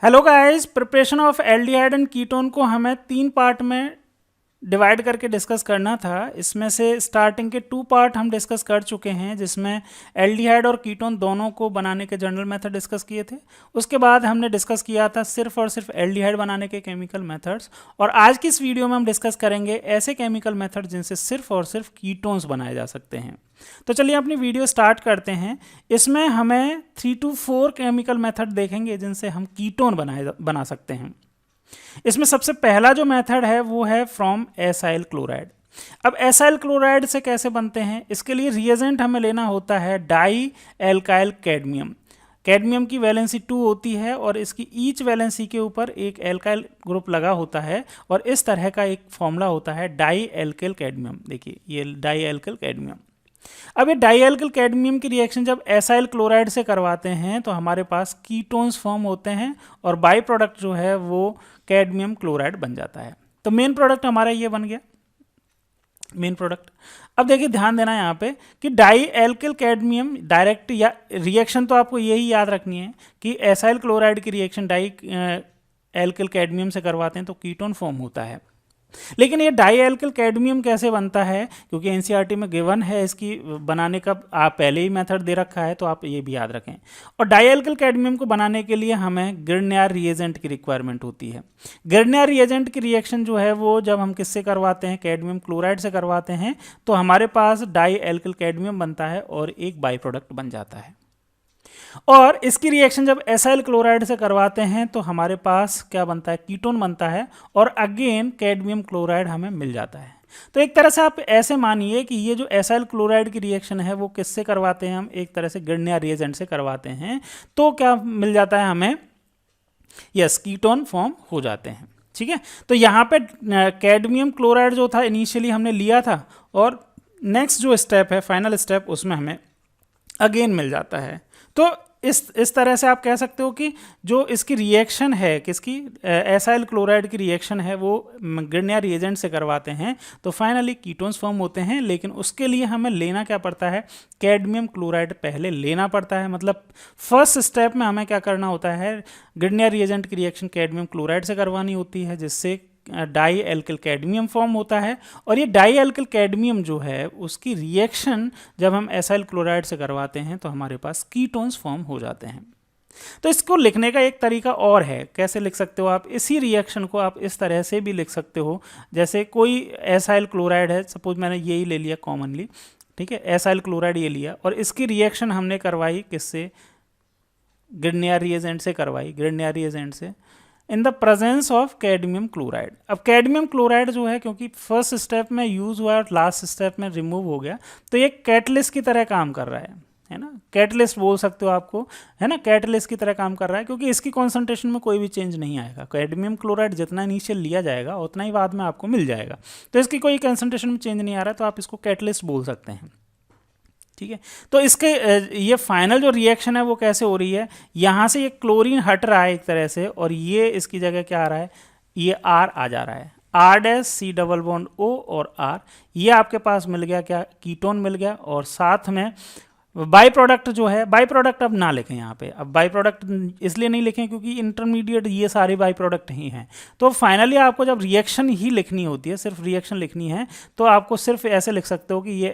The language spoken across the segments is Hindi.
Hello guys, preparation of aldehyde and ketone को हमें 3 पार्ट में डिवाइड करके डिस्कस करना था। इसमें से स्टार्टिंग के 2 पार्ट हम डिस्कस कर चुके हैं, जिसमें एल्डिहाइड और कीटोन दोनों को बनाने के जनरल मेथड डिस्कस किए थे। उसके बाद हमने डिस्कस किया था सिर्फ और सिर्फ एल्डिहाइड बनाने के केमिकल मेथड्स, और आज की इस वीडियो में हम डिस्कस करेंगे ऐसे केमिकल मेथड जिनसे सिर्फ और सिर्फ कीटोन्स बनाए जा सकते हैं। तो चलिए अपनी वीडियो स्टार्ट करते हैं। इसमें हमें 3 to 4 केमिकल मेथड देखेंगे जिनसे हम कीटोन बना सकते हैं। इसमें सबसे पहला जो मेथड है वो है फ्रॉम एसाइल क्लोराइड। अब एसाइल क्लोराइड से कैसे बनते हैं, इसके लिए रिएजेंट हमें लेना होता है डाई एल्काइल कैडमियम। कैडमियम की वैलेंसी 2 होती है और इसकी ईच वैलेंसी के ऊपर एक एल्काइल ग्रुप लगा होता है, और इस तरह का एक फॉर्मूला होता है डाई एल्किल कैडमियम। देखिए ये डाई एल्किल कैडमियम। अब ये डाईएल्किल कैडमियम की रिएक्शन जब एसाइल क्लोराइड से करवाते हैं तो हमारे पास कीटोन्स फॉर्म होते हैं और बाई प्रोडक्ट जो है वो कैडमियम क्लोराइड बन जाता है। तो मेन प्रोडक्ट हमारा ये बन गया मेन प्रोडक्ट। अब देखिए ध्यान देना यहाँ पे कि डाईएल्किल कैडमियम डायरेक्ट या रिएक्शन तो आपको यही याद रखनी है कि एसाइल क्लोराइड की रिएक्शन डाई एल्किल कैडमियम से करवाते हैं तो कीटोन फॉर्म होता है। लेकिन ये डाईएल्किल कैडमियम कैसे बनता है, क्योंकि एनसीईआरटी में गिवन है इसकी बनाने का, आप पहले ही मेथड दे रखा है तो आप ये भी याद रखें। और डाईएल्किल कैडमियम को बनाने के लिए हमें गिरनियर रिएजेंट की रिक्वायरमेंट होती है। गिरनियर रिएजेंट की रिएक्शन जो है वो जब हम किससे करवाते हैं, कैडमियम क्लोराइड से करवाते हैं, तो हमारे पास डाईएल्किल कैडमियम बनता है और एक बाई प्रोडक्ट बन जाता है। और इसकी रिएक्शन जब एसाइल क्लोराइड से करवाते हैं तो हमारे पास क्या बनता है, कीटोन बनता है, और अगेन कैडमियम क्लोराइड हमें मिल जाता है। तो एक तरह से आप ऐसे मानिए कि ये जो एसाइल क्लोराइड की रिएक्शन है वो किससे करवाते हैं, हम एक तरह से गिरनियर रिएजेंट से करवाते हैं, तो क्या मिल जाता है हमें, यस, कीटोन फॉर्म हो जाते हैं। ठीक है, तो यहाँ पे कैडमियम क्लोराइड जो था इनिशियली हमने लिया था, और नेक्स्ट जो स्टेप है, फाइनल स्टेप, उसमें हमें अगेन मिल जाता है। तो इस तरह से आप कह सकते हो कि जो इसकी रिएक्शन है, किसकी, एसाइल क्लोराइड की रिएक्शन है, वो गिरनियर रिएजेंट से करवाते हैं तो फाइनली कीटोन्स फॉर्म होते हैं। लेकिन उसके लिए हमें लेना क्या पड़ता है, कैडमियम क्लोराइड पहले लेना पड़ता है। मतलब फर्स्ट स्टेप में हमें क्या करना होता है, गिरनियर रिएजेंट की रिएक्शन कैडमियम क्लोराइड से करवानी होती है, जिससे डाई एल्किल कैडमियम फॉर्म होता है। और ये डाई एल्किल कैडमियम जो है उसकी रिएक्शन जब हम एसाइल क्लोराइड से करवाते हैं तो हमारे पास कीटोन्स फॉर्म हो जाते हैं। तो इसको लिखने का एक तरीका और है, कैसे लिख सकते हो आप, इसी रिएक्शन को आप इस तरह से भी लिख सकते हो। जैसे कोई एसाइल क्लोराइड है, सपोज मैंने यही ले लिया कॉमनली, ठीक है, एसाइल क्लोराइड ये लिया, और इसकी रिएक्शन हमने करवाई किससे, गिरनियर रिएजेंट से करवाई, गिरनियर रिएजेंट से, in the presence of cadmium chloride. अब कैडमियम क्लोराइड जो है, क्योंकि फर्स्ट स्टेप में यूज हुआ और लास्ट स्टेप में रिमूव हो गया, तो ये कैटलिस्ट की तरह काम कर रहा है ना, कैटलिस्ट बोल सकते हो आपको, है ना, कैटलिस्ट की तरह काम कर रहा है, क्योंकि इसकी कॉन्सेंट्रेशन में कोई भी चेंज नहीं आएगा। कैडमियम क्लोराइड जितना इनिशियल लिया जाएगा उतना ही बाद में आपको मिल जाएगा, तो इसकी कोई कंसंट्रेशन में चेंज नहीं आ रहा, तो आप इसको कैटलिस्ट बोल सकते हैं। ठीक है, तो इसके ये फाइनल जो रिएक्शन है वो कैसे हो रही है, यहाँ से ये क्लोरीन हट रहा है एक तरह से, और ये इसकी जगह क्या आ रहा है, ये आर आ जा रहा है, R dash C double bond O और आर, ये आपके पास मिल गया क्या, कीटोन मिल गया। और साथ में बाई प्रोडक्ट जो है, बाई प्रोडक्ट अब ना लिखें यहाँ पे, अब बाई प्रोडक्ट इसलिए नहीं लिखें क्योंकि इंटरमीडिएट ये सारे बाई प्रोडक्ट ही हैं। तो फाइनली आपको जब रिएक्शन ही लिखनी होती है, सिर्फ रिएक्शन लिखनी है, तो आपको सिर्फ ऐसे लिख सकते हो कि ये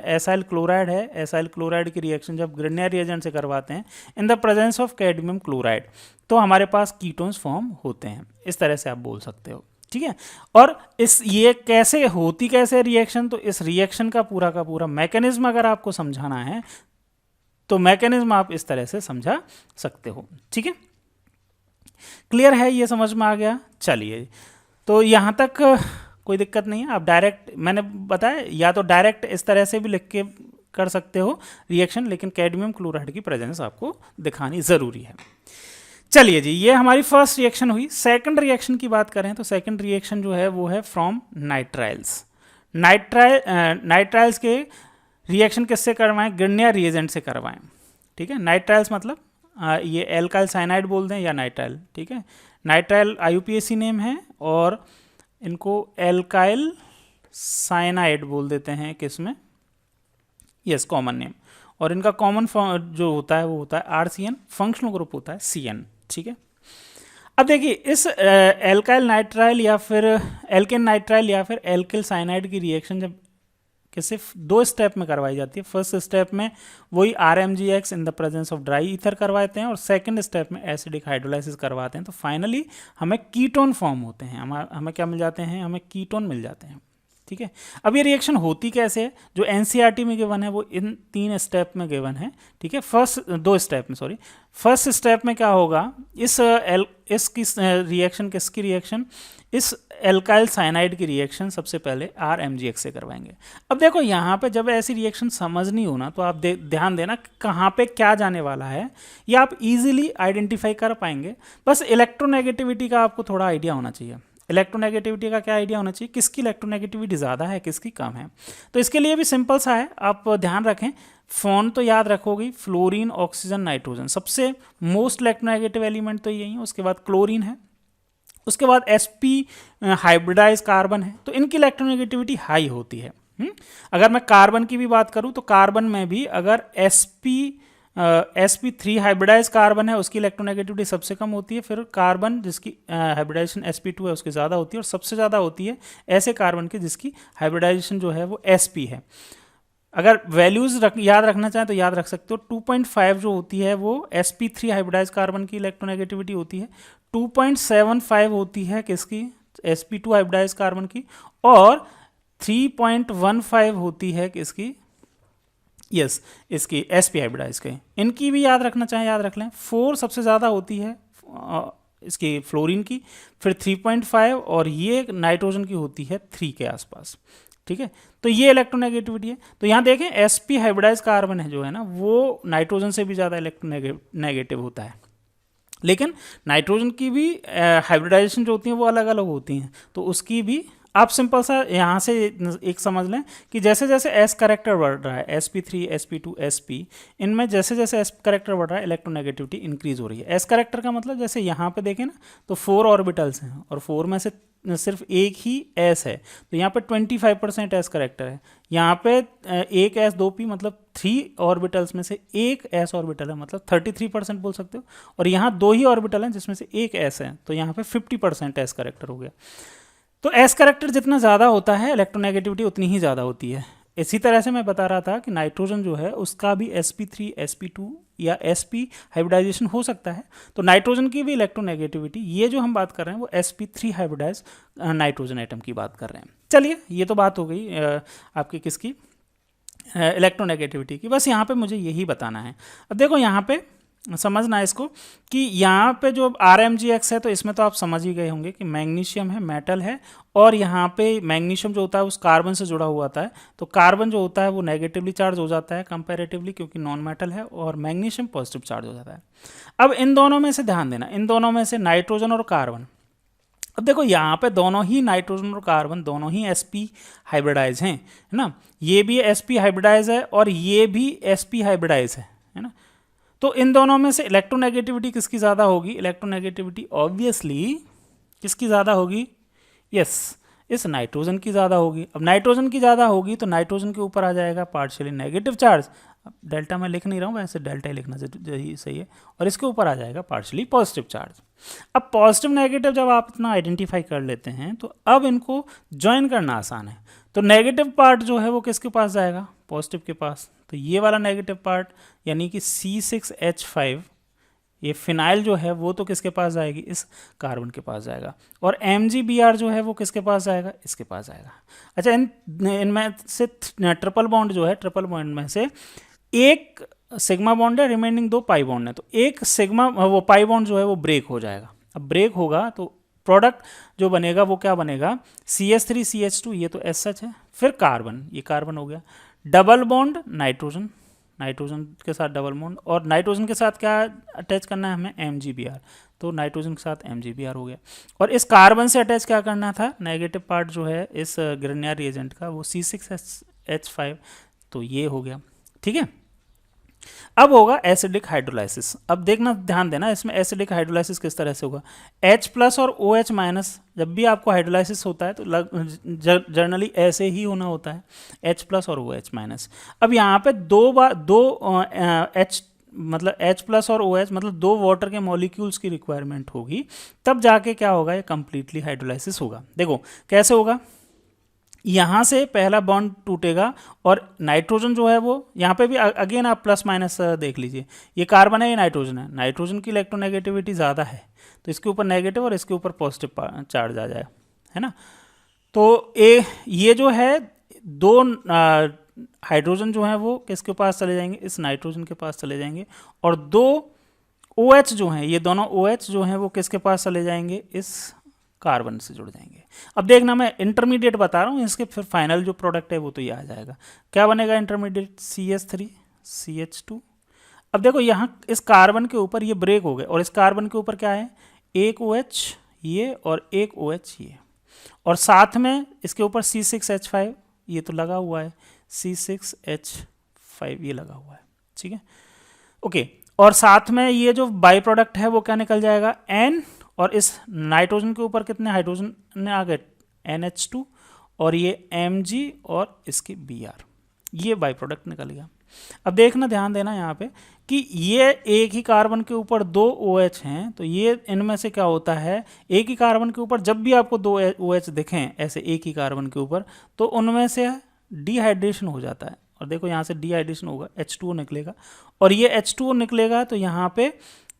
एसाइल क्लोराइड है, एसाइल क्लोराइड की रिएक्शन जब गिरनियर रिएजेंट से करवाते हैं in the presence of cadmium chloride, तो हमारे पास कीटोन्स फॉर्म होते हैं। इस तरह से आप बोल सकते हो। ठीक है, और ये कैसे होती, कैसे रिएक्शन, तो इस रिएक्शन का पूरा मैकेनिज्म अगर आपको समझाना है तो मैकेनिज्म आप इस तरह से समझा सकते हो। ठीक है, क्लियर है, ये समझ में आ गया। चलिए, तो यहाँ तक कोई दिक्कत नहीं है। आप डायरेक्ट, मैंने बताया, या तो डायरेक्ट इस तरह से भी लिख के कर सकते हो रिएक्शन, लेकिन कैडमियम क्लोराइड की प्रेजेंस आपको दिखानी ज़रूरी है। चलिए जी, ये हमारी फर्स्ट रिएक्शन हुई। सेकंड रिएक्शन की बात करें तो सेकंड रिएक्शन जो है वो है फ्रॉम नाइट्राइल्स। नाइट्राइल्स के रिएक्शन किससे करवाएं, गिरनियर रिएजेंट से करवाएं। ठीक है, नाइट्राइल्स मतलब ये एल्काइल साइनाइड बोल दें या नाइट्राइल। ठीक है, नाइट्राइल IUPAC नेम है, और इनको एल्काइल साइनाइड बोल देते हैं किसमें, यस, कॉमन नेम। और इनका कॉमन जो होता है वो होता है RCN, फंक्शनल ग्रुप होता है CN। ठीक है, अब देखिए इस एल्काइल नाइट्राइल या फिर एल्केन नाइट्राइल या फिर एल्किल साइनाइड की रिएक्शन जब कि सिर्फ 2 स्टेप में करवाई जाती है। फर्स्ट स्टेप में वही RMGX in the presence of dry ether करवाते हैं और सेकंड स्टेप में एसिडिक हाइड्रोलाइसिस करवाते हैं। तो फाइनली हमें कीटोन फॉर्म होते हैं, हमें क्या मिल जाते हैं, हमें कीटोन मिल जाते हैं। ठीक है, अब ये रिएक्शन होती कैसे है, जो NCERT में गिवन है वो इन 3 स्टेप में गिवन है। ठीक है, 2 स्टेप में, सॉरी। फर्स्ट स्टेप में क्या होगा, इसकी रिएक्शन, किसकी रिएक्शन, इस एल्काइल साइनाइड की रिएक्शन सबसे पहले RMGX से करवाएंगे। अब देखो यहाँ पे जब ऐसी रिएक्शन समझनी हो ना, तो आप ध्यान देना कहाँ पे क्या जाने वाला है, ये आप इजीली आइडेंटिफाई कर पाएंगे। बस इलेक्ट्रोनेगेटिविटी का आपको थोड़ा आइडिया होना चाहिए। इलेक्ट्रोनेगेटिविटी का क्या आइडिया होना चाहिए, किसकी इलेक्ट्रोनेगेटिविटी ज़्यादा है, किसकी कम है। तो इसके लिए भी सिंपल सा है, आप ध्यान रखें, फोन तो याद रखोगे, फ्लोरीन, ऑक्सीजन, नाइट्रोजन, सबसे मोस्ट इलेक्ट्रोनेगेटिव एलिमेंट तो यही है। उसके बाद क्लोरीन है, उसके बाद sp हाइब्रिडाइज कार्बन है। तो इनकी इलेक्ट्रोनेगेटिविटी हाई होती है। अगर मैं कार्बन की भी बात करूं तो कार्बन में भी अगर sp3 हाइब्रिडाइज कार्बन है उसकी इलेक्ट्रोनेगेटिविटी सबसे कम होती है। फिर कार्बन जिसकी हाइब्रिडाइजेशन sp2 है उसकी ज़्यादा होती है, और सबसे ज़्यादा होती है ऐसे कार्बन की जिसकी हाइब्रिडाइजेशन जो है वो sp है। अगर वैल्यूज याद रखना चाहें तो याद रख सकते हो। 2.5 जो होती है वो sp3 हाइब्रिडाइज कार्बन की इलेक्ट्रोनेगेटिविटी होती है, 2.75 होती है किसकी, sp2 हाइब्रिडाइज कार्बन की, और 3.15 होती है किसकी, इसकी sp हाइब्रिडाइज के। इनकी भी याद रखना चाहें याद रख लें। 4 सबसे ज़्यादा होती है इसकी फ्लोरीन की, फिर 3.5, और ये नाइट्रोजन की होती है 3 के आसपास। ठीक है, तो ये इलेक्ट्रोनेगेटिविटी है। तो यहाँ देखें sp हाइब्रिडाइज कार्बन है जो है ना, वो नाइट्रोजन से भी ज़्यादा इलेक्ट्रोनेगेटिव होता है। लेकिन नाइट्रोजन की भी हाइब्रिडाइजेशन जो होती है वो अलग अलग होती हैं, तो उसकी भी आप सिंपल सा यहाँ से एक समझ लें कि जैसे जैसे S करेक्टर बढ़ रहा है, sp3, sp2, sp, इनमें जैसे जैसे S करेक्टर बढ़ रहा है इलेक्ट्रोनेगेटिविटी इंक्रीज हो रही है। S करेक्टर का मतलब जैसे यहाँ पे देखें ना, तो 4 ऑर्बिटल्स हैं और 4 में से सिर्फ एक ही S है, तो यहाँ पे 25% S करेक्टर है। यहाँ पे एक S 2p मतलब 3 ऑर्बिटल्स में से एक S ऑर्बिटल है, मतलब 33% बोल सकते हो। और यहाँ 2 ही ऑर्बिटल हैं जिसमें से एक S है, तो यहाँ पे 50% S करेक्टर हो गया। तो S करेक्टर जितना ज़्यादा होता है इलेक्ट्रोनेगेटिविटी उतनी ही ज़्यादा होती है। इसी तरह से मैं बता रहा था कि नाइट्रोजन जो है उसका भी sp3, sp2 या sp हाइब्रिडाइजेशन हो सकता है। तो नाइट्रोजन की भी इलेक्ट्रोनेगेटिविटी, ये जो हम बात कर रहे हैं वो sp3 हाइब्रिडाइज नाइट्रोजन एटम की बात कर रहे हैं। चलिए, ये तो बात हो गई आपकी किसकी, इलेक्ट्रोनेगेटिविटी की। बस यहाँ पे मुझे यही बताना है। अब देखो यहाँ पे समझना है इसको कि यहाँ पे जो RMGX है तो इसमें तो आप समझ ही गए होंगे कि मैग्नीशियम है, मेटल है, और यहाँ पे मैग्नीशियम जो होता है उस कार्बन से जुड़ा हुआ होता है। तो कार्बन जो होता है वो नेगेटिवली चार्ज हो जाता है कंपैरेटिवली, क्योंकि नॉन मेटल है, और मैग्नीशियम पॉजिटिव चार्ज हो जाता है। अब इन दोनों में से ध्यान देना, इन दोनों में से नाइट्रोजन और कार्बन, अब देखो यहाँ पे दोनों ही नाइट्रोजन और कार्बन दोनों ही sp हाइब्रिडाइज हैं, है ना। ये भी sp हाइब्रिडाइज है और ये भी sp हाइब्रिडाइज है ना। तो इन दोनों में से इलेक्ट्रोनेगेटिविटी किसकी ज़्यादा होगी, इलेक्ट्रोनेगेटिविटी ऑब्वियसली किसकी ज़्यादा होगी, इस नाइट्रोजन की ज़्यादा होगी। अब नाइट्रोजन की ज़्यादा होगी तो नाइट्रोजन के ऊपर आ जाएगा पार्शियली नेगेटिव चार्ज, अब डेल्टा मैं लिख नहीं रहा हूँ, वैसे डेल्टा ही लिखना सही है, और इसके ऊपर आ जाएगा पार्शियली पॉजिटिव चार्ज। अब पॉजिटिव नेगेटिव जब आप इतना आइडेंटिफाई कर लेते हैं तो अब इनको ज्वाइन करना आसान है। तो नेगेटिव पार्ट जो है वो किसके पास जाएगा, पॉजिटिव के पास। तो ये वाला नेगेटिव पार्ट यानी कि C6H5, ये फिनाइल जो है वो तो किसके पास जाएगी, इस कार्बन के पास जाएगा। और MgBr जो है वो किसके पास जाएगा, इसके पास जाएगा। अच्छा, इनमें से ट्रिपल बॉन्ड जो है, ट्रिपल बॉन्ड में से एक सिग्मा बॉन्ड है, रिमेनिंग 2 पाई बॉन्ड है। तो एक सिग्मा वो पाई बॉन्ड जो है वो ब्रेक हो जाएगा। अब ब्रेक होगा तो प्रोडक्ट जो बनेगा वो क्या बनेगा, CH3CH2, ये तो SH है, फिर कार्बन, ये कार्बन हो गया, डबल बॉन्ड नाइट्रोजन, नाइट्रोजन के साथ डबल बॉन्ड, और नाइट्रोजन के साथ क्या अटैच करना है हमें, MgBr, तो नाइट्रोजन के साथ MgBr हो गया। और इस कार्बन से अटैच क्या करना था, नेगेटिव पार्ट जो है इस ग्रिग्नियर रिएजेंट का वो C6H5, तो ये हो गया। ठीक है, अब होगा एसिडिक हाइड्रोलाइसिस। अब देखना, ध्यान देना, इसमें एसिडिक हाइड्रोलाइसिस किस तरह से होगा। H+ और OH- जब भी आपको हाइड्रोलाइसिस होता है तो जनरली ऐसे ही होना होता है, H+ और OH-। अब यहाँ पे दो H मतलब H प्लस और OH मतलब दो वाटर के मॉलिक्यूल्स की रिक्वायरमेंट होगी, तब जाके क्या होगा, ये कंप्लीटली हाइड्रोलाइसिस होगा। देखो कैसे होगा, यहाँ से पहला बॉन्ड टूटेगा और नाइट्रोजन जो है वो यहाँ पे भी अगेन आप प्लस माइनस देख लीजिए, ये कार्बन है, ये नाइट्रोजन है, नाइट्रोजन की इलेक्ट्रोनेगेटिविटी ज़्यादा है तो इसके ऊपर नेगेटिव और इसके ऊपर पॉजिटिव चार्ज आ जाए, है ना। तो ये जो है दो हाइड्रोजन जो है वो किसके पास चले जाएंगे, इस नाइट्रोजन के पास चले जाएंगे, और दो OH जो हैं, ये दोनों OH जो हैं वो किसके पास चले जाएंगे, इस कार्बन से जुड़ जाएंगे। अब देखना मैं इंटरमीडिएट बता रहा हूँ, इसके फिर फाइनल जो प्रोडक्ट है वो तो ये आ जाएगा। क्या बनेगा इंटरमीडिएट, CH3 CH2। अब देखो यहाँ इस कार्बन के ऊपर ये ब्रेक हो गए और इस कार्बन के ऊपर क्या है, एक OH ये और एक OH ये, और साथ में इसके ऊपर C6H5 ये तो लगा हुआ है, C6H5 ये लगा हुआ है, ठीक है, ओके। और साथ में ये जो बाई प्रोडक्ट है वो क्या निकल जाएगा, N, और इस नाइट्रोजन के ऊपर कितने हाइड्रोजन आ गए, NH2, और ये Mg और इसके Br, ये बाई प्रोडक्ट निकल गया। अब देखना, ध्यान देना यहाँ पे कि ये एक ही कार्बन के ऊपर दो OH हैं, तो ये इनमें से क्या होता है, एक ही कार्बन के ऊपर जब भी आपको दो OH दिखें ऐसे एक ही कार्बन के ऊपर, तो उनमें से डिहाइड्रेशन हो जाता है, और देखो यहाँ से डिहाइड्रेशन होगा, H2O निकलेगा, और ये H2O निकलेगा तो यहाँ पे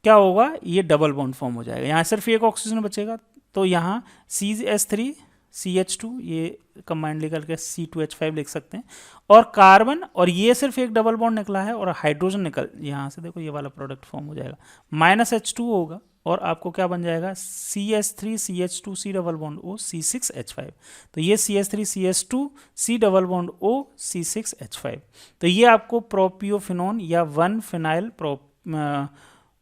क्या होगा, ये डबल बॉन्ड फॉर्म हो जाएगा, यहाँ सिर्फ एक ऑक्सीजन बचेगा, तो यहाँ CH3 CH2 ये कंबाइंड लेकर के C2H5 लिख सकते हैं, और कार्बन, और ये सिर्फ एक डबल बॉन्ड निकला है और हाइड्रोजन निकल, यहाँ से देखो ये वाला प्रोडक्ट फॉर्म हो जाएगा, -H2 होगा, और आपको क्या बन जाएगा, CH3 CH2 C double bond O C6H5, तो ये CH3 CH2 C double bond O C6H5, तो ये आपको प्रोपियोफिनोन या 1-फिनाइल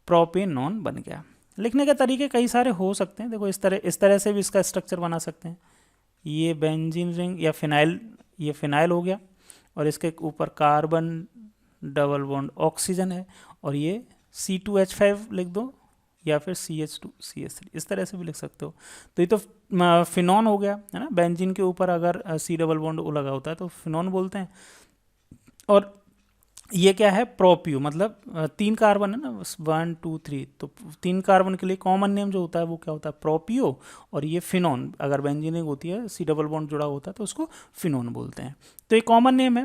प्रोपेनॉन बन गया। लिखने के तरीके कई सारे हो सकते हैं, देखो इस तरह से भी इसका स्ट्रक्चर बना सकते हैं, ये बेंजीन रिंग या फिनाइल, ये फिनाइल हो गया, और इसके ऊपर कार्बन डबल बॉन्ड ऑक्सीजन है, और ये C2H5 लिख दो, या फिर CH2 CH3, इस तरह से भी लिख सकते हो। तो ये तो फिनॉन हो गया, है ना, बेंजीन के ऊपर अगर C डबल बॉन्ड O लगा होता है तो फिनॉन बोलते हैं। और ये क्या है, प्रोपियो, मतलब 3 कार्बन है ना, 1 2 3, तो 3 कार्बन के लिए कॉमन नेम जो होता है वो क्या होता है, प्रोपियो, और ये फिनॉन, अगर बेंजीनिंग होती है C डबल बॉन्ड जुड़ा होता है तो उसको फिनॉन बोलते हैं। तो ये कॉमन नेम है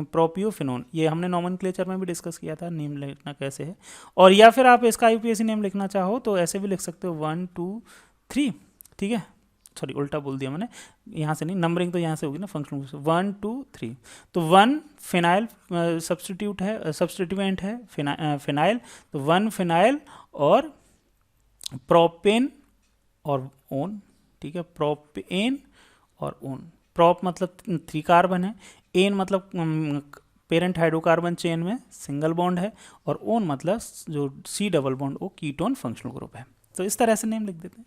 प्रोपियोफिनोन, ये हमने नॉमेनक्लेचर में भी डिस्कस किया था, नेम लिखना कैसे है। और या फिर आप इसका IUPAC नेम लिखना चाहो तो ऐसे भी लिख सकते हो, 1 2 3, ठीक है, सॉरी उल्टा बोल दिया मैंने, यहाँ से नहीं, नंबरिंग तो यहाँ से होगी ना, फंक्शनल 1 2 3, तो 1 फिनाइल सब्सटीट्यूएंट है फिनाइल, तो 1 फिनाइल और प्रोपेन और ओन, ठीक है, प्रोपेन और ओन, प्रोप मतलब 3 कार्बन है, एन मतलब पेरेंट हाइड्रोकार्बन चेन में सिंगल बॉन्ड है, और ओन मतलब जो C double bond O ketone functional group है। तो इस तरह से नेम लिख देते हैं,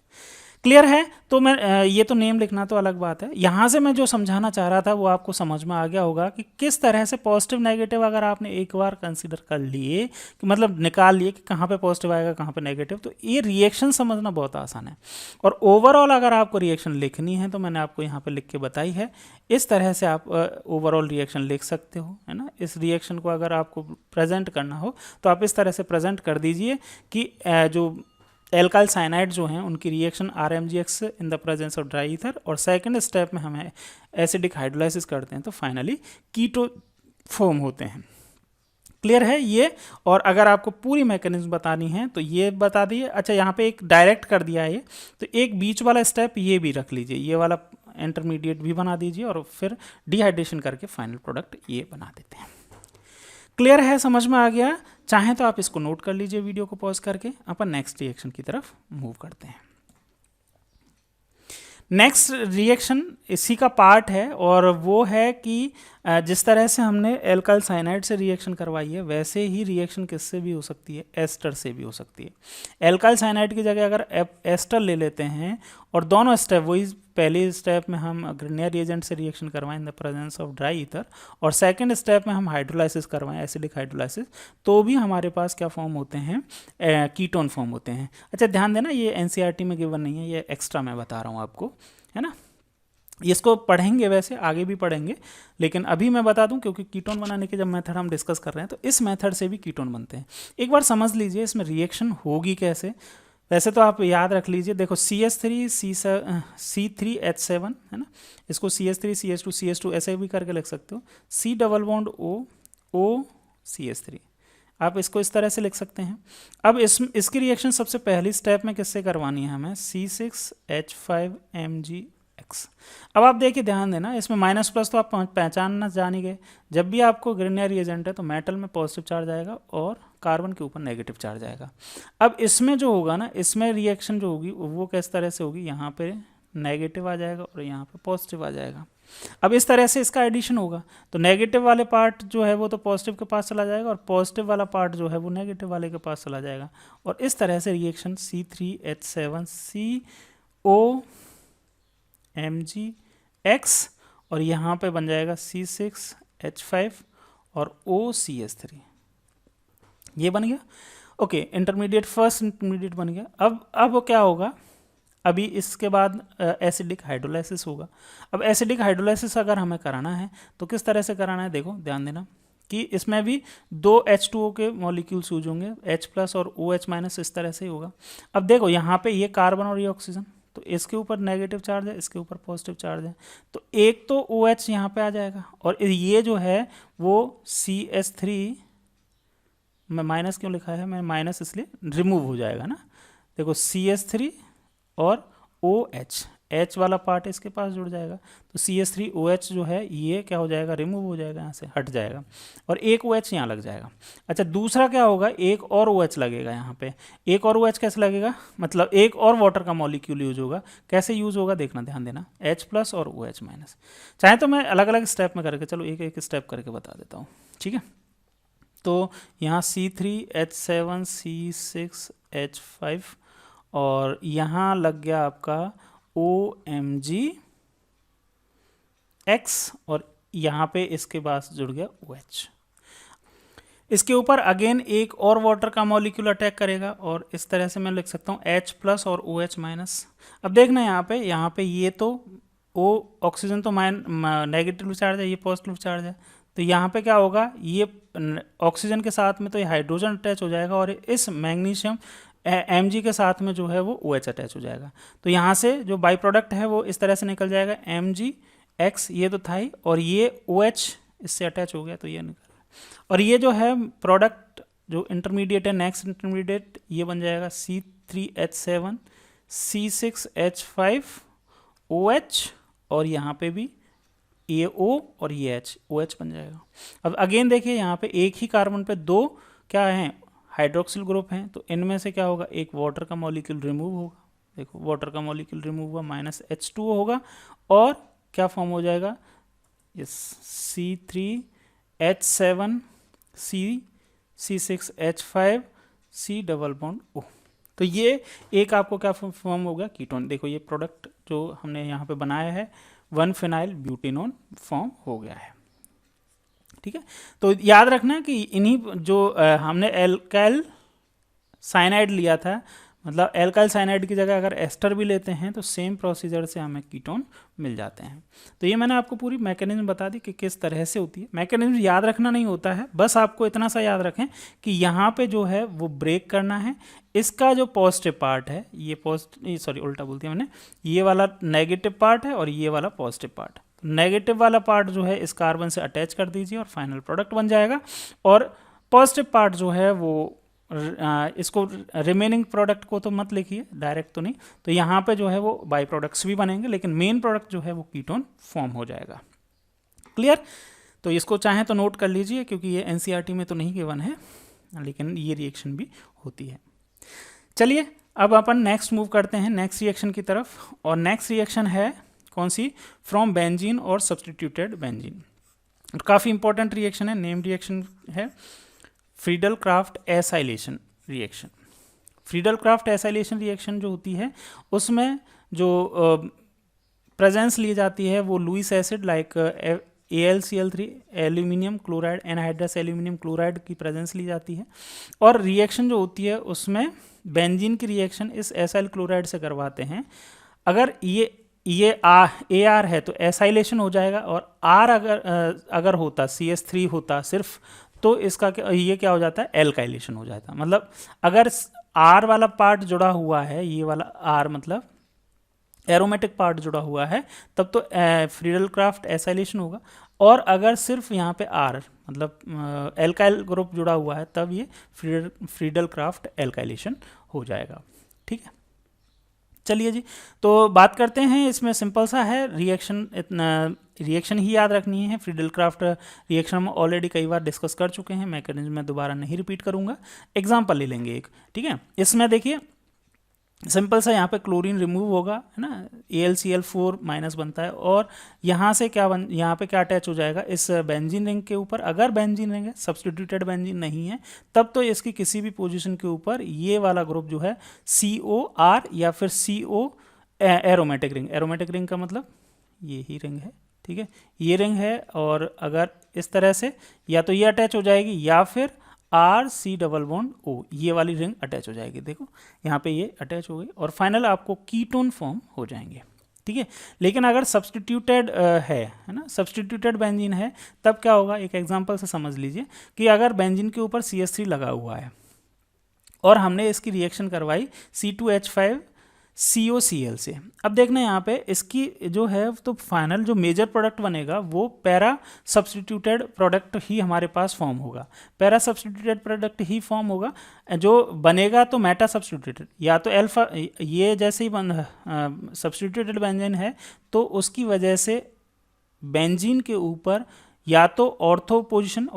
क्लियर है। तो मैं ये तो नेम लिखना तो अलग बात है, यहाँ से मैं जो समझाना चाह रहा था वो आपको समझ में आ गया होगा कि किस तरह से पॉजिटिव नेगेटिव अगर आपने एक बार कंसीडर कर लिए, कि मतलब निकाल लिए कि कहाँ पे पॉजिटिव आएगा कहाँ पे नेगेटिव, तो ये रिएक्शन समझना बहुत आसान है। और ओवरऑल अगर आपको रिएक्शन लिखनी है तो मैंने आपको यहाँ पे लिख के बताई है, इस तरह से आप ओवरऑल रिएक्शन लिख सकते हो, है ना। इस रिएक्शन को अगर आपको प्रेजेंट करना हो तो आप इस तरह से प्रेजेंट कर दीजिए कि जो एल्काइल साइनाइड जो हैं उनकी reaction RMgX in the presence of dry ether, और सेकंड स्टेप में हमें एसिडिक हाइड्रोलाइसिस करते हैं तो फाइनली कीटो फॉर्म होते हैं। क्लियर है ये। और अगर आपको पूरी मैकेनिज्म बतानी है तो ये बता दिए। अच्छा, यहाँ पे एक डायरेक्ट कर दिया है ये, तो एक बीच वाला स्टेप ये भी रख लीजिए, ये वाला इंटरमीडिएट भी बना दीजिए, और फिर डिहाइड्रेशन करके फाइनल प्रोडक्ट ये बना देते हैं। क्लियर है, समझ में आ गया। चाहें तो आप इसको नोट कर लीजिए वीडियो को पॉज करके, अपन नेक्स्ट रिएक्शन की तरफ मूव करते हैं। नेक्स्ट रिएक्शन इसी का पार्ट है, और वो है कि जिस तरह से हमने एल्काइल साइनाइड से रिएक्शन करवाई है वैसे ही रिएक्शन किससे भी हो सकती है, एस्टर से भी हो सकती है। एल्काइल साइनाइड की जगह अगर एस्टर ले लेते हैं और दोनों स्टेप वही, पहले स्टेप में हम ग्रेनियर रिएजेंट से रिएक्शन करवाएं in the presence of dry ether, और सेकंड स्टेप में हम हाइड्रोलाइसिस करवाएं एसिडिक हाइड्रोलाइसिस, तो भी हमारे पास क्या फॉर्म होते हैं, कीटोन फॉर्म होते हैं। अच्छा ध्यान देना, ये NCERT में गिवन नहीं है, ये एक्स्ट्रा मैं बता रहा हूँ आपको, है ना। इसको पढ़ेंगे, वैसे आगे भी पढ़ेंगे, लेकिन अभी मैं बता दूं क्योंकि कीटोन बनाने के जब मेथड हम डिस्कस कर रहे हैं तो इस मेथड से भी कीटोन बनते हैं। एक बार समझ लीजिए इसमें रिएक्शन होगी कैसे। वैसे तो आप याद रख लीजिए, देखो CH3 C3H7 है ना, इसको CH3 CH2 CH2 ऐसे भी करके लिख सकते हो। C double bond O O CH3, आप इसको इस तरह से लिख सकते हैं। अब इसकी रिएक्शन सबसे पहली स्टेप में किससे करवानी है हमें, C6H5MgX। अब आप देखिए, ध्यान देना, इसमें माइनस प्लस तो आप पहचानना जान ही गए। जब भी आपको ग्रेनियर रिएजेंट है तो मेटल में पॉजिटिव चार्ज आएगा और कार्बन के ऊपर नेगेटिव चार्ज आएगा। अब इसमें जो होगा ना, इसमें रिएक्शन जो होगी वो किस तरह से होगी, यहाँ पे नेगेटिव आ जाएगा और यहाँ पे पॉजिटिव आ जाएगा। अब इस तरह से इसका एडिशन होगा, तो नेगेटिव वाले पार्ट जो है वो तो पॉजिटिव के पास चला जाएगा और पॉजिटिव वाला पार्ट जो है वो नेगेटिव वाले के पास चला जाएगा। और इस तरह से रिएक्शन C3H7COMgX और यहाँ पे बन जाएगा C6H5 और OCH3, ये बन गया। ओके, इंटरमीडिएट, फर्स्ट इंटरमीडिएट बन गया। अब क्या होगा, अभी इसके बाद एसिडिक हाइड्रोलाइसिस होगा। अब एसिडिक हाइड्रोलाइसिस अगर हमें कराना है तो किस तरह से कराना है, देखो ध्यान देना कि इसमें भी दो H2O के मॉलिक्यूल्स यूज होंगे, H+ और OH-, इस तरह से ही होगा। अब देखो यहाँ पे ये कार्बन और ये ऑक्सीजन, तो इसके ऊपर नेगेटिव चार्ज है, इसके ऊपर पॉजिटिव चार्ज है, तो एक तो OH यहाँ पे आ जाएगा और ये जो है वो CH3 में माइनस क्यों लिखा है, मैं माइनस इसलिए रिमूव हो जाएगा ना। देखो CH3 और OH, H वाला पार्ट इसके पास जुड़ जाएगा, तो CH3OH जो है ये क्या हो जाएगा, रिमूव हो जाएगा, यहाँ से हट जाएगा और एक OH यहाँ लग जाएगा। अच्छा, दूसरा क्या होगा, एक और OH लगेगा यहाँ पे। एक और OH कैसे लगेगा, मतलब एक और वाटर का मॉलिक्यूल यूज होगा। कैसे यूज होगा देखना, ध्यान देना, H+ और OH-। चाहे तो मैं अलग अलग स्टेप में करके, चलो एक एक स्टेप करके बता देता हूँ, ठीक है। तो यहाँ C3H7 C6H5 और यहाँ लग गया आपका OMgX और यहाँ पे इसके पास जुड़ गया OH। इसके ऊपर अगेन एक और वाटर का मॉलिक्यूल अटैक करेगा और इस तरह से मैं लिख सकता हूँ H+ और OH-। अब देखना यहाँ पे ये तो O ऑक्सीजन तो नेगेटिव चार्ज है, ये पॉजिटिव चार्ज है, तो यहाँ पे क्या होगा, ये ऑक्सीजन के साथ में तो ये हाइड्रोजन अटैच हो जाएगा और इस मैग्नीशियम Mg के साथ में जो है वो OH अटैच हो जाएगा। तो यहाँ से जो बाई प्रोडक्ट है वो इस तरह से निकल जाएगा Mgx, ये तो था ही, और ये OH इससे अटैच हो गया तो ये निकल गया। और ये जो है प्रोडक्ट जो इंटरमीडिएट है, नेक्स्ट इंटरमीडिएट, ये बन जाएगा C3H7 C6H5 OH और यहाँ पे भी ये O और ये H, OH बन जाएगा। अब अगेन देखिए यहाँ पे एक ही कार्बन पे दो क्या हैं, हाइड्रोक्सिल ग्रुप हैं, तो इनमें से क्या होगा, एक वाटर का मॉलिक्यूल रिमूव होगा। देखो वाटर का मॉलिक्यूल रिमूव हुआ, -H2O होगा और क्या फॉर्म हो जाएगा, ये C3H7 C6H5 C double bond O। तो ये एक आपको क्या फॉर्म हो गया, कीटोन। देखो ये प्रोडक्ट जो हमने यहाँ पे बनाया है 1-फेनाइल ब्यूटेनॉन फॉर्म हो गया है, ठीक है। तो याद रखना कि इन्हीं जो हमने एल्काइल साइनाइड लिया था, मतलब एल्काइल साइनाइड की जगह अगर एस्टर भी लेते हैं तो सेम प्रोसीजर से हमें कीटोन मिल जाते हैं। तो ये मैंने आपको पूरी मैकेनिज्म बता दी कि किस तरह से होती है। मैकेनिज्म याद रखना नहीं होता है, बस आपको इतना सा याद रखें कि यहाँ पे जो है वो ब्रेक करना है। इसका जो पॉजिटिव पार्ट है, ये सॉरी उल्टा बोलती है मैंने, ये वाला नेगेटिव पार्ट है और ये वाला पॉजिटिव पार्ट। नेगेटिव वाला पार्ट जो है इस कार्बन से अटैच कर दीजिए और फाइनल प्रोडक्ट बन जाएगा। और पॉजिटिव पार्ट जो है वो इसको रिमेनिंग प्रोडक्ट को तो मत लिखिए, डायरेक्ट तो नहीं, तो यहाँ पे जो है वो बाई प्रोडक्ट्स भी बनेंगे, लेकिन मेन प्रोडक्ट जो है वो कीटोन फॉर्म हो जाएगा। क्लियर? तो इसको चाहें तो नोट कर लीजिए क्योंकि ये एनसीईआरटी में तो नहीं गिवन है, लेकिन ये रिएक्शन भी होती है। चलिए अब अपन नेक्स्ट मूव करते हैं नेक्स्ट रिएक्शन की तरफ, और नेक्स्ट रिएक्शन है कौन सी, फ्रॉम बेंजीन और सब्सटीट्यूटेड बेंजीन। काफ़ी इंपॉर्टेंट रिएक्शन है, नेम रिएक्शन है Friedel Crafts acylation reaction. Friedel Crafts acylation reaction जो होती है उसमें जो प्रेजेंस ली जाती है वो Lewis acid like AlCl3 aluminium chloride anhydrous aluminium chloride की प्रेजेंस ली जाती है, और रिएक्शन जो होती है उसमें बेंजीन की रिएक्शन इस एसाइल क्लोराइड से करवाते हैं। अगर ये ये ए आर है तो एसाइलेशन हो जाएगा, और आर अगर होता CH3 होता सिर्फ, तो इसका ये क्या हो जाता है, एल्काइलेशन हो जाता। मतलब अगर आर वाला पार्ट जुड़ा हुआ है, ये वाला आर मतलब एरोमेटिक पार्ट जुड़ा हुआ है, तब तो फ्रीडल क्राफ्ट एसाइलेशन होगा, और अगर सिर्फ यहाँ पे आर मतलब एल्काइल ग्रुप जुड़ा हुआ है, तब ये फ्रीडल क्राफ्ट एल्काइलेशन हो जाएगा। ठीक है, चलिए जी, तो बात करते हैं। इसमें सिंपल सा है, रिएक्शन इतना रिएक्शन ही याद रखनी है। फ्रीडल क्राफ्ट रिएक्शन हम ऑलरेडी कई बार डिस्कस कर चुके हैं, मैकेनिज्म में दोबारा नहीं रिपीट करूंगा। एग्जांपल ले लेंगे एक, ठीक है। इसमें देखिए सिंपल सा, यहाँ पे क्लोरीन रिमूव होगा, है ना, AlCl4 माइनस बनता है, और यहाँ से क्या यहाँ पे क्या अटैच हो जाएगा इस बेंजीन रिंग के ऊपर। अगर बेंजीन रिंग है, सब्सटीट्यूटेड बेंजीन नहीं है, तब तो इसकी किसी भी पोजीशन के ऊपर ये वाला ग्रुप जो है COR या फिर CO aromatic ring. Aromatic ring का मतलब ये ही रिंग है, ठीक है, ये रिंग है, और अगर इस तरह से या तो ये अटैच हो जाएगी या फिर RC डबल बॉन्ड O, ये वाली रिंग अटैच हो जाएगी। देखो यहाँ पे ये अटैच हो गई, और फाइनल आपको कीटोन फॉर्म हो जाएंगे। ठीक है, लेकिन अगर सब्सटीट्यूटेड है ना, सब्सटीट्यूटेड बेंजीन है, तब क्या होगा, एक एग्जांपल से समझ लीजिए कि अगर बेंजीन के ऊपर CH3 लगा हुआ है और हमने इसकी रिएक्शन करवाई C2H5 COCl से। अब देखना यहाँ पे इसकी जो है, तो फाइनल जो मेजर प्रोडक्ट बनेगा वो पैरा सब्सटीट्यूटेड प्रोडक्ट ही हमारे पास फॉर्म होगा। पैरा सब्सटीट्यूटेड प्रोडक्ट ही फॉर्म होगा, जो बनेगा तो मेटा सब्सटीट्यूटेड, या तो अल्फा, ये जैसे ही सब्सटीट्यूटेड बेंजीन है तो उसकी वजह से बेंजीन के ऊपर या तो ऑर्थो पोजीशन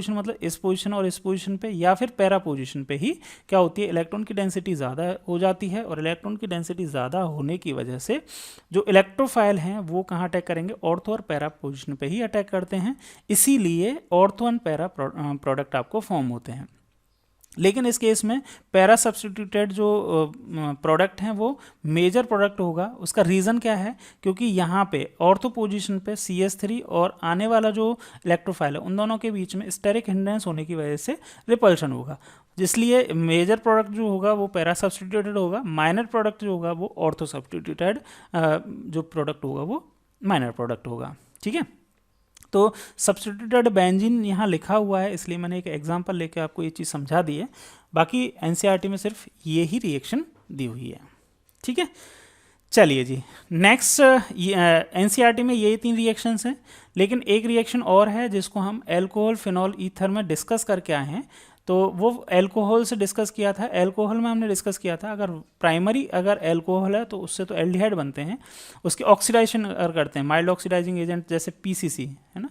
मतलब इस पोजीशन और इस पोजीशन पे, या फिर पैरा पोजीशन पे ही क्या होती है, इलेक्ट्रॉन की डेंसिटी ज़्यादा हो जाती है, और इलेक्ट्रॉन की डेंसिटी ज़्यादा होने की वजह से जो इलेक्ट्रोफाइल हैं वो कहाँ अटैक करेंगे, ऑर्थो और पैरा पोजीशन पे ही अटैक करते हैं। इसीलिए ऑर्थो एंड पैरा प्रोडक्ट आपको फॉर्म होते हैं। लेकिन इस केस में पैरा सब्सटीट्यूटेड जो प्रोडक्ट हैं वो मेजर प्रोडक्ट होगा। उसका रीज़न क्या है, क्योंकि यहाँ पे ऑर्थो पोजीशन पे CH3 और आने वाला जो इलेक्ट्रोफाइल है, उन दोनों के बीच में स्टेरिक हिंड्रेंस होने की वजह से रिपल्शन होगा। इसलिए मेजर प्रोडक्ट जो होगा वो पैरा सब्सटीट्यूटेड होगा, माइनर प्रोडक्ट जो होगा वो ऑर्थो सब्सटीट्यूटेड जो प्रोडक्ट होगा वो माइनर प्रोडक्ट होगा। ठीक है, तो सब्सटीट्यूटेड बेंजीन यहाँ लिखा हुआ है, इसलिए मैंने एक एग्जांपल लेके आपको ये चीज़ समझा दी है। बाकी एनसीईआरटी में सिर्फ ये ही रिएक्शन दी हुई है। ठीक है, चलिए जी, नेक्स्ट एनसीईआरटी में ये 3 रिएक्शंस हैं, लेकिन एक रिएक्शन और है जिसको हम एल्कोहल फिनॉल ईथर में डिस्कस करके आए हैं। तो वो एल्कोहल से डिस्कस किया था। एल्कोहल में हमने डिस्कस किया था अगर प्राइमरी अगर एल्कोहल है तो उससे तो एल्डिहाइड बनते हैं, उसकी ऑक्सीडाइजेशन अगर करते हैं माइल्ड ऑक्सीडाइजिंग एजेंट जैसे PCC है ना,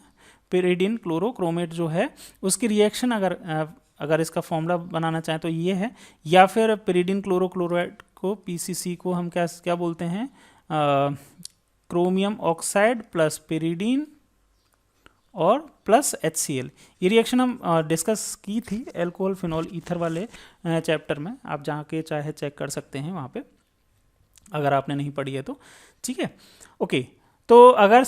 pyridine क्लोरोक्रोमेट जो है, उसकी रिएक्शन अगर इसका फॉर्मूला बनाना चाहें तो ये है, या फिर pyridine क्लोरोक्लोराइड को PCC को हम क्या बोलते हैं, क्रोमियम ऑक्साइड प्लस pyridine और प्लस HCl। ये रिएक्शन हम डिस्कस की थी एल्कोहल फिनॉल ईथर वाले चैप्टर में, आप जाके चाहे चेक कर सकते हैं वहाँ पे अगर आपने नहीं पढ़ी है तो। ठीक है, ओके, तो अगर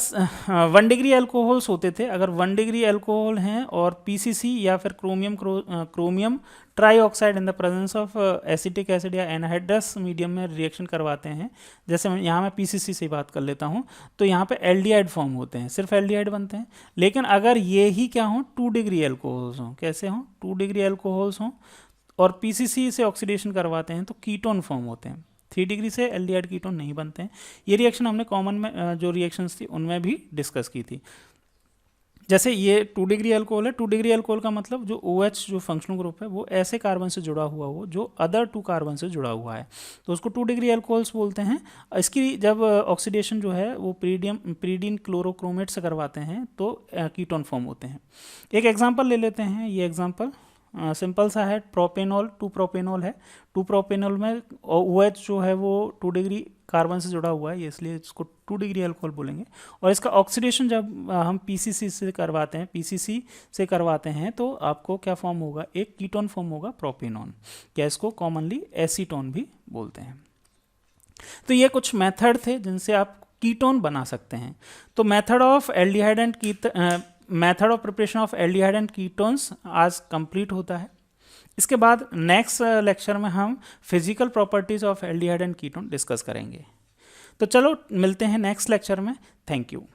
1 डिग्री एल्कोहल्स होते थे, अगर 1 डिग्री एल्कोहल हैं और PCC या फिर chromium trioxide in the presence of acetic acid या एनहाइड्रस मीडियम में रिएक्शन करवाते हैं, जैसे यहाँ मैं PCC से बात कर लेता हूँ, तो यहाँ पे एल्डिहाइड फॉर्म होते हैं, सिर्फ एल्डिहाइड बनते हैं। लेकिन अगर ये ही क्या हों, 2 डिग्री एल्कोहल्स हों, कैसे हों, 2 डिग्री एल्कोहल्स हों और PCC से ऑक्सीडेशन करवाते हैं तो कीटोन फॉर्म होते हैं। 3 डिग्री से एल्डिहाइड कीटोन नहीं बनते हैं। ये रिएक्शन हमने कॉमन में जो रिएक्शंस थी उनमें भी डिस्कस की थी। जैसे ये 2 डिग्री अल्कोहल है, 2 डिग्री अल्कोहल का मतलब जो OH जो फंक्शनल ग्रुप है वो ऐसे कार्बन से जुड़ा हुआ हो जो अदर 2 कार्बन से जुड़ा हुआ है, तो उसको 2 डिग्री अल्कोहल्स बोलते हैं। इसकी जब ऑक्सीडेशन जो है वो pyridine क्लोरोक्रोमेट से करवाते हैं तो कीटोन फॉर्म होते हैं। एक एग्जांपल ले लेते हैं, ये एग्जांपल सिंपल सा है, प्रोपेनॉल 2 प्रोपेनॉल है। 2 प्रोपेनॉल में OH जो है वो 2 डिग्री कार्बन से जुड़ा हुआ है, इसलिए इसको 2 डिग्री अल्कोहल बोलेंगे। और इसका ऑक्सीडेशन जब हम PCC से करवाते हैं, PCC से करवाते हैं तो आपको क्या फॉर्म होगा, एक कीटोन फॉर्म होगा, प्रोपेनॉन, क्या इसको कॉमनली एसीटोन भी बोलते हैं। तो ये कुछ मेथड थे जिनसे आप कीटोन बना सकते हैं। तो method of aldehyde and method of preparation of aldehyde and ketones आज कंप्लीट होता है। इसके बाद नेक्स्ट लेक्चर में हम physical properties of aldehyde and ketone discuss करेंगे। तो चलो मिलते हैं नेक्स्ट लेक्चर में। Thank you.